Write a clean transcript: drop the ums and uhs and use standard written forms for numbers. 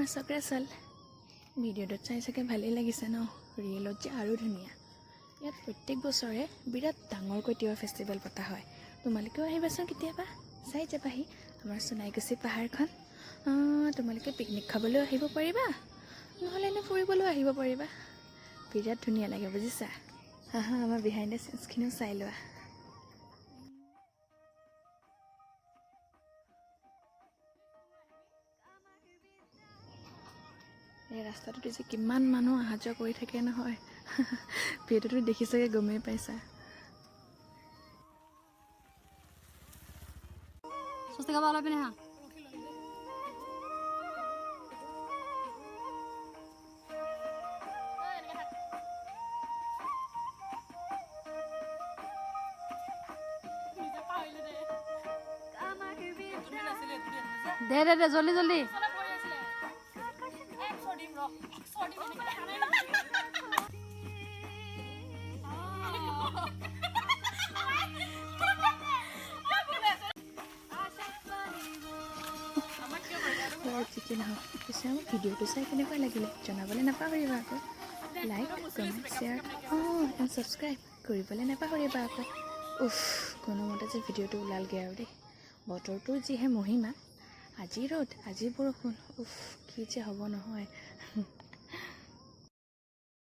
চক্ৰেচল ভিডিঅ'টোত চাই চাগে ভালেই লাগিছে ন ৰিয়েলত যে আৰু ধুনীয়া ইয়াত প্ৰত্যেক বছৰে বিৰাট ডাঙৰকৈ তিৱা ফেষ্টিভেল পতা হয় তোমালোকেও আহিবাচোন কেতিয়াবা চাই যাবাহি আমাৰ সোণাইকুছি পাহাৰখন তোমালোকে পিকনিক খাবলৈও আহিব পাৰিবা নহ'লে এনে ফুৰিবলৈও আহিব পাৰিবা বিৰাট ধুনীয়া লাগে বুজিছা আমাৰ বিহাইণ্ড দ্য চিনছখিনিও চাই লোৱা এই ৰাস্তাটোতে যে কিমান মানুহ অহা যোৱা কৰি থাকে নহয় ভিডিঅ'টো দেখিছাগে গমেই পাইছা সস্তিকা বালা পিনে হা দে দে দে জলদি জলদি যিকি নহওক পিছে আমাৰ ভিডিঅ'টো চাই কেনেকুৱা লাগিলে জনাবলৈ নাপাহৰিবা আকৌ like comment share and subscribe কৰিবলৈ নাপাহৰিবা আকৌ কোনোমতে যে ভিডিঅ'টো ওলালগৈ আৰু দেই বতৰটোৰ যিহে মহিমা আজি ৰ'দ আজি বৰষুণ কি যে হ'ব নহয়